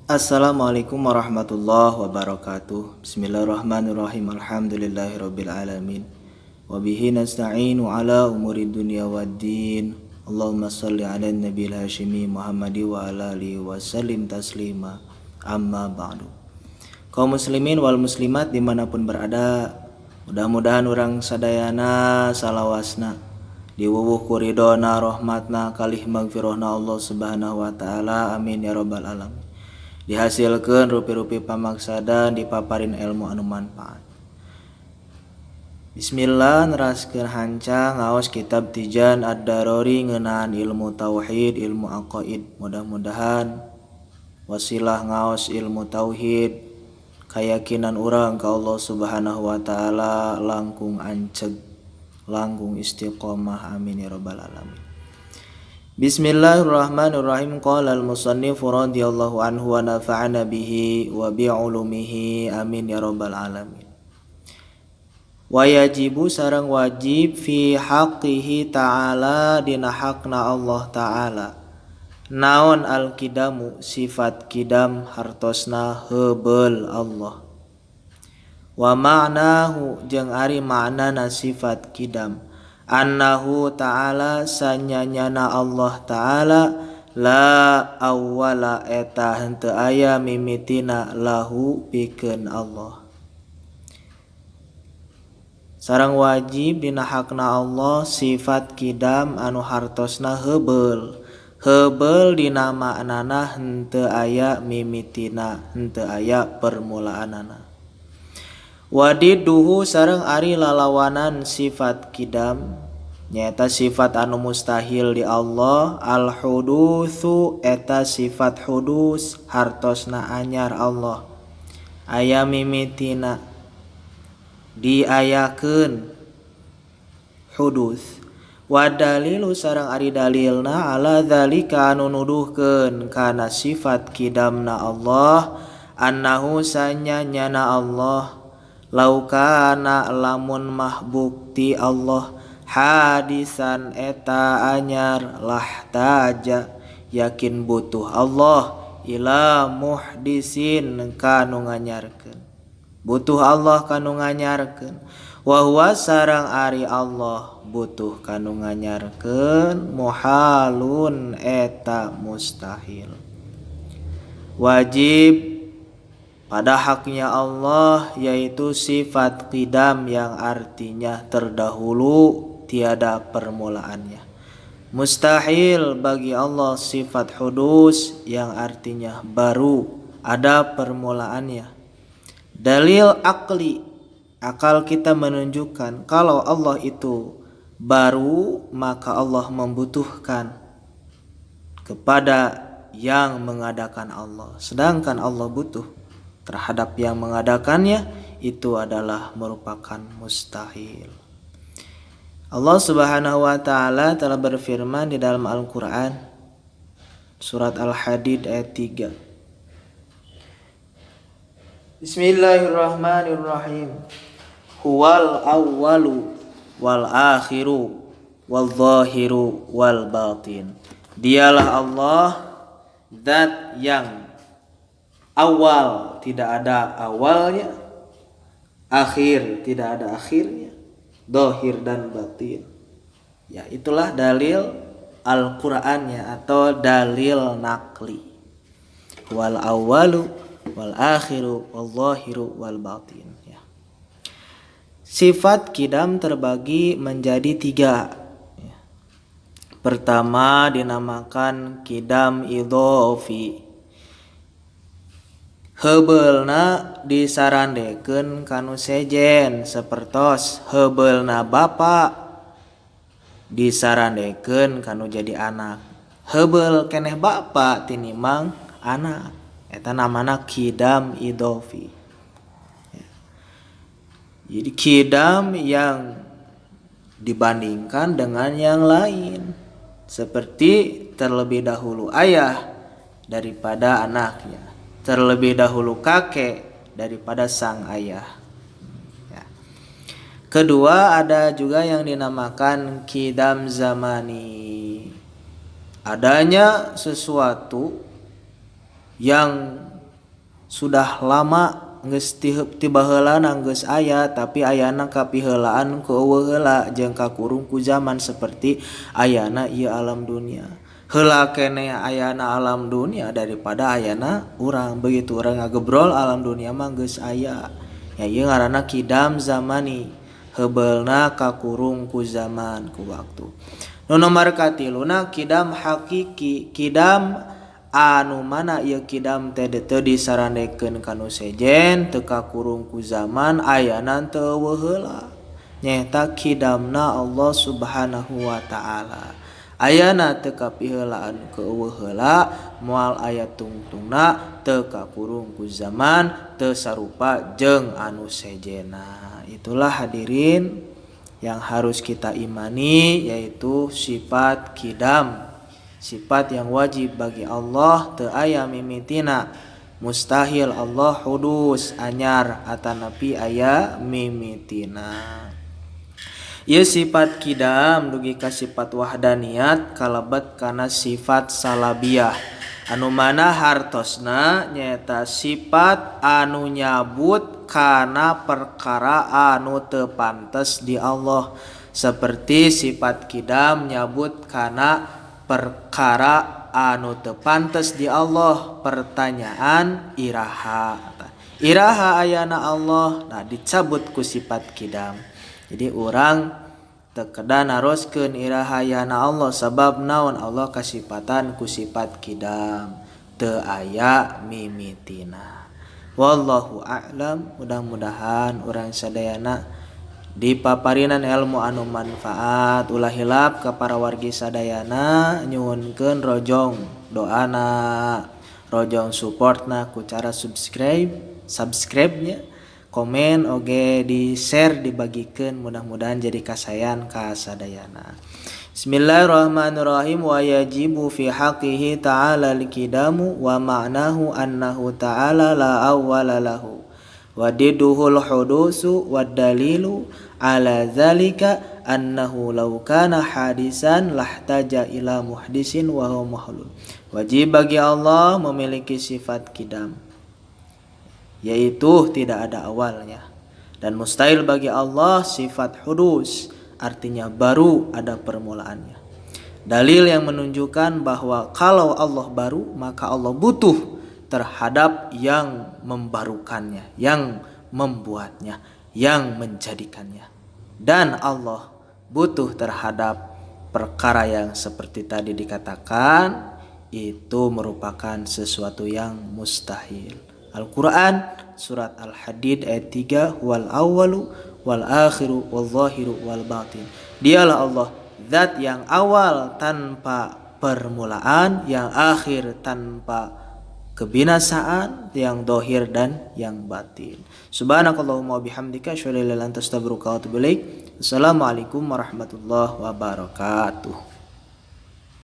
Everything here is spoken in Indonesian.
Assalamualaikum warahmatullahi wabarakatuh. Bismillahirrahmanirrahim. Alhamdulillahirabbil alamin. Wa bihi nasta'inu ala umuri dunya waddin. Allahumma shalli ala nabiyil hasyimi Muhammadi wa ala alihi wa sallim taslima. Amma ba'du. Kaum muslimin wal muslimat dimanapun berada, mudah-mudahan orang sadayana salawasna diwuwuh kuridona rahmatna kalih magfirahna Allah subhanahu wa ta'ala, amin ya rabbal alamin. Dihasilkan rupi-rupi pamaksada dipaparin ilmu anu manfaat. Bismillah, neraskeun hanca ngaos kitab Tijan Ad-Darori ngeunaan ilmu tauhid, ilmu aqaid. Mudah-mudahan wasilah ngaos ilmu tauhid, keyakinan urang ka Allah subhanahu wa ta'ala langkung anceg, langkung istiqomah, amin ya rabbal alamin. Bismillahirrahmanirrahim. Qala al-musannif radhiyallahu anhu wa nafa'ana bihi wa bi'ulumihi, amin ya rabbal alamin. Wa yajibu sareng wajib fi haqqihi ta'ala dina hakna Allah ta'ala naon al-kidamu sifat kidam hartosna heubeul Allah, wa ma'nahu jeung ari maknana sifat kidam annahu ta'ala sanyanyana Allah ta'ala la awwala eta henteu aya mimitina lahu pikeun Allah. Sareng wajib dina hakna Allah sifat kidam anu hartosna heubeul. Heubeul dina maknana henteu aya mimitina, henteu aya permulaanana. Wadiduhu sareng ari lalawanan sifat kidam nyaeta sifat anu mustahil di Allah. Al-hudutsu eta sifat hudus hartosna anyar Allah, aya mimitina diayakeun hudus. Wadalilu sareng ari dalilna ala dzalika anu nuduhkeun kana sifat kidamna Allah annahu sanyanyana Allah laukana lamun mah bukti Allah hadisan eta anyar lahtaja yakin butuh Allah ila muhdisin kanu nganyarkeun, butuh Allah kanu nganyarkeun. Wa huwa sareng ari Allah butuh kanu nganyarkeun muhalun eta mustahil. Wajib pada haknya Allah yaitu sifat qidam yang artinya terdahulu tiada permulaannya. Mustahil bagi Allah sifat hudus yang artinya baru ada permulaannya. Dalil akli, akal kita menunjukkan kalau Allah itu baru maka Allah membutuhkan kepada yang mengadakan Allah, sedangkan Allah butuh terhadap yang mengadakannya, itu adalah merupakan mustahil. Allah subhanahu wa ta'ala telah berfirman di dalam Al-Quran surat Al-Hadid ayat 3. Bismillahirrahmanirrahim. Huwal awwalu wal akhiru wal zahiru wal batin. Dialah Allah zat yang awal tidak ada awalnya, akhir tidak ada akhirnya, zahir dan batin. Ya, itulah dalil Al-Qur'annya atau dalil nakli. Wal awwalu wal akhiru wal zahiru wal batin. Ya. Sifat kidam terbagi menjadi 3. Ya. Pertama dinamakan kidam idhofi. Heubeulna disarandekeun kanu sejen sapertos heubeulna bapa disarandekeun kanu jadi anak. Heubeul keneh bapa tinimang anak, eta namana kidam idhofi. Jadi kidam yang dibandingkan dengan yang lain, seperti terlebih dahulu ayah daripada anaknya, terlebih dahulu kakek daripada sang ayah. Ya. Kedua, ada juga yang dinamakan kidam zamani. Adanya sesuatu yang sudah lama geus ti baheulana geus aya tapi ayana kapiheulaan ku eueuh heula jeung kakurung ku zaman seperti ayana ieu alam dunia. Heula keneh ayana alam dunia daripada ayana urang. Begitu urang ngagebrol alam dunia mah geus aya. Ya ieu ngaranna kidam zamani. Heubeulna kakurung ku zaman ku waktu. Nu nomor katiluna kidam hakiki. Kidam anu mana ieu kidam teh teu disarandekeun kanu sejen teu kakurung ku zaman ayana teu eueuh heula. Nyaeta kidamna Allah Subhanahu wa taala. Ayana teu kapiheulaan ku eueuh heula moal aya tungtungna teu kakurung ku zaman teu sarupa jeung anu sejena. Itulah hadirin yang harus kita imani, yaitu sifat kidam, sifat yang wajib bagi Allah teu aya mimitina. Mustahil Allah hudus anyar atanapi aya mimitina. Ieu sifat kidam dugi ka sifat wahdaniyat kalebet kana sifat salabiyah. Anu mana hartosna nyaeta sifat anu nyabut kana perkara anu teu pantes di Allah. Seperti sifat kidam nyabut kana perkara anu teu pantes di Allah. Pertanyaan iraha. Iraha ayana Allah, nah dicabut ku sifat kidam. Jadi orang teu kedah naroskeun irahayana Allah sabab naon Allah kasifatan ku sifat kidam teu aya mimitina. Wallahu a'lam. Mudah-mudahan urang sadayana dipaparinan ilmu anu manfaat. Ulah hilap ka para wargi sadayana nyuwunkeun rojong doana, rojong supportna ku cara subscribe-nya, komen oge di share dibagikeun, mudah-mudahan jadi kasayan ka sadayana. Bismillahirrahmanirrahim. Wa yajibu fi haqqihi ta'ala al-kidamu wa ma'nahu annahu ta'ala la awwala lahu wa diduhul hudusu wa dalilu ala zalika annahu law kana hadisan lahtaja ila muhdisin wa huwa mahlul. Wajib bagi Allah memiliki sifat kidam, yaitu tidak ada awalnya, dan mustahil bagi Allah sifat hudus, artinya baru ada permulaannya. Dalil yang menunjukkan bahwa kalau Allah baru maka Allah butuh terhadap yang membarukannya, yang membuatnya, yang menjadikannya. Dan Allah butuh terhadap perkara yang seperti tadi dikatakan itu merupakan sesuatu yang mustahil. Al-Quran surat Al-Hadid ayat 3, wal awwalu wal akhiru wal zahiru wal batin. Dialah Allah zat yang awal tanpa permulaan, yang akhir tanpa kebinasaan, yang dohir dan yang batin. Subhanakallahumma bihamdika asyhadu an la ilaha illa anta astaghfiruka wa atubu ilaik. Assalamualaikum warahmatullahi wabarakatuh.